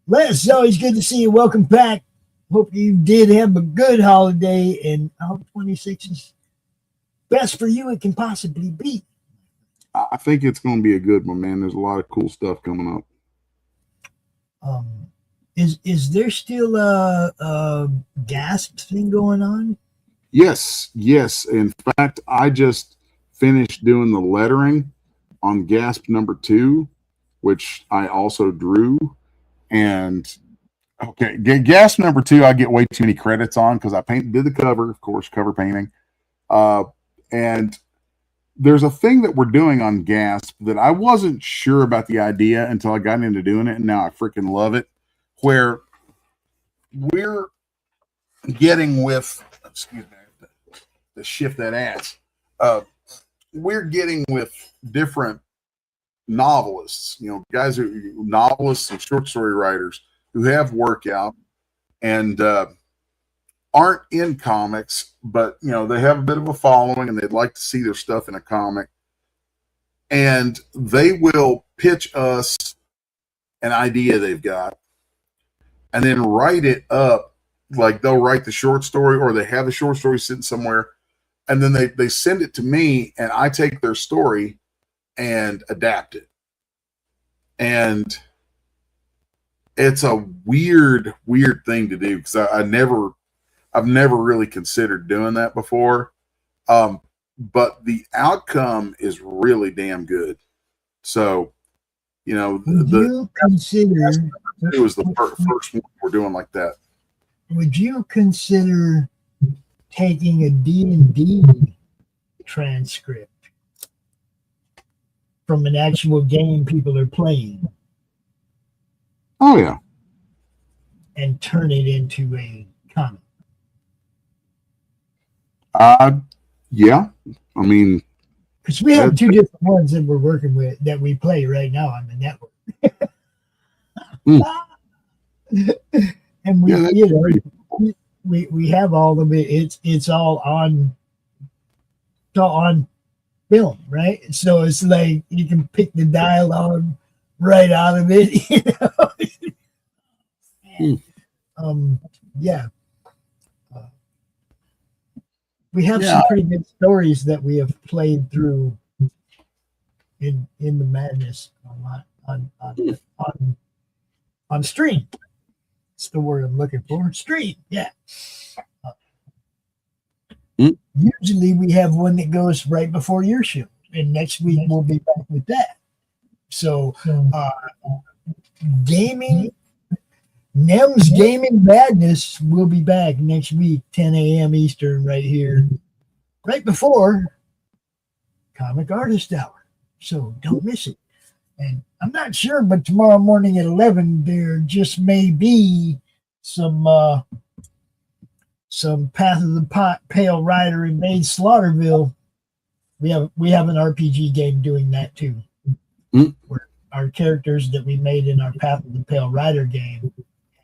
Les, it's always good to see you. Welcome back. Hope you did have a good holiday, and I hope 26 is best for you it can possibly be. I think it's going to be a good one, man. There's a lot of cool stuff coming up. Is there still a gasp thing going on? Yes. In fact, I just finished doing the lettering on gasp number 2, which I also drew. And okay, gasp number 2, I get way too many credits on because I did the cover, of course, cover painting. And there's a thing that we're doing on gasp that I wasn't sure about the idea until I got into doing it, and now I freaking love it. Where we're getting with, excuse me, to shift that ass. We're getting with different novelists, guys novelists and short story writers who have work out and aren't in comics, but they have a bit of a following and they'd like to see their stuff in a comic. And they will pitch us an idea they've got and then write it up. Like they'll write the short story, or they have the short story sitting somewhere, and then they send it to me, and I take their story and adapt it. And it's a weird thing to do because I've never really considered doing that before. But the outcome is really damn good. So, it was the first one we're doing like that. Would you consider taking a D&D transcript from an actual game people are playing? Oh, yeah. And turn it into a comic? Yeah. I mean, because we have 2 different ones that we're working with that we play right now on the network. And we have all of it. It's all on film, right? So it's like you can pick the dialogue right out of it. Yeah. We have some pretty good stories that we have played through in the madness on stream. It's the word I'm looking for. Stream, yeah. Usually we have one that goes right before your show, and next week we'll be back with that. So NEM's Gaming Madness will be back next week, 10 a.m. Eastern, right here, right before Comic Artist Hour. So don't miss it. And I'm not sure, but tomorrow morning at 11, there just may be some Path of the Pale Rider invade Slaughterville. We have an RPG game doing that too. Where our characters that we made in our Path of the Pale Rider game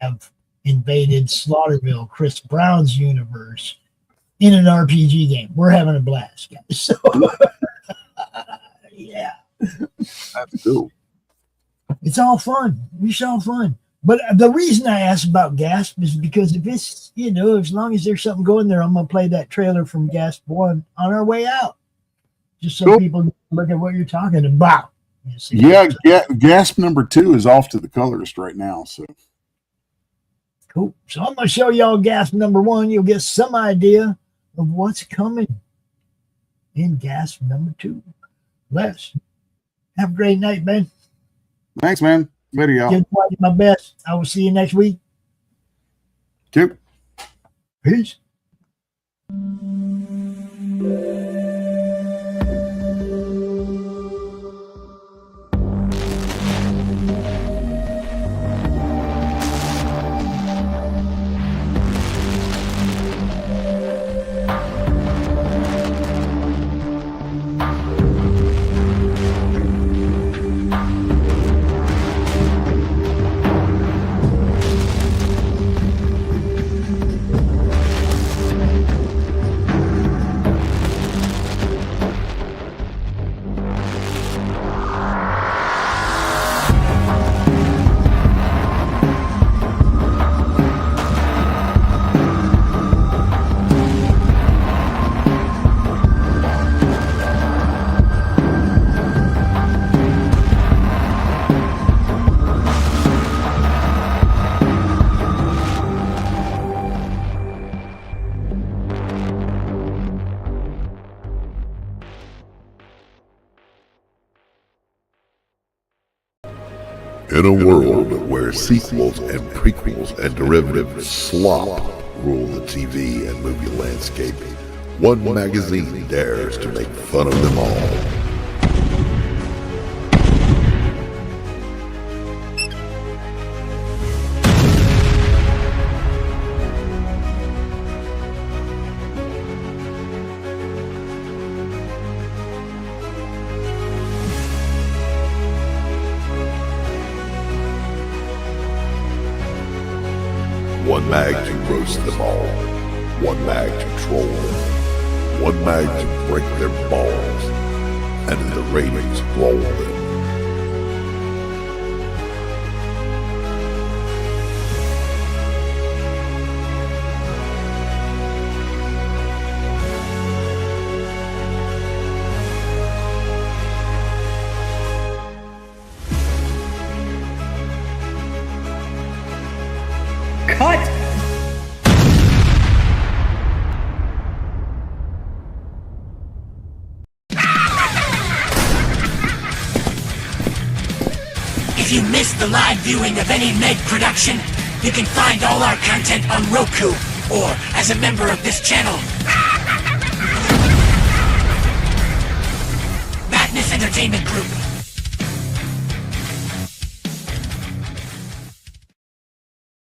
have invaded Slaughterville, Chris Brown's universe, in an RPG game. We're having a blast, guys. So yeah. That's cool. It's all fun. It's all fun. But the reason I asked about Gasp is because if it's, as long as there's something going there, I'm going to play that trailer from Gasp 1 on our way out. Just so people can look at what you're talking about. Yeah, Gasp number 2 is off to the colorist right now. So cool. So I'm going to show y'all Gasp number 1. You'll get some idea of what's coming in Gasp number 2. Les, have a great night, man. Thanks, man. Later, y'all. Get my best. I will see you next week. Yep. Peace. In a world where sequels and prequels and derivative slop rule the TV and movie landscape, one magazine dares to make fun of them all. One mag to roast them all, one mag to troll them, one mag to break their balls, and in the ratings roll them. Cut! If you missed the live viewing of any Meg production, you can find all our content on Roku or as a member of this channel. Madness Entertainment Group.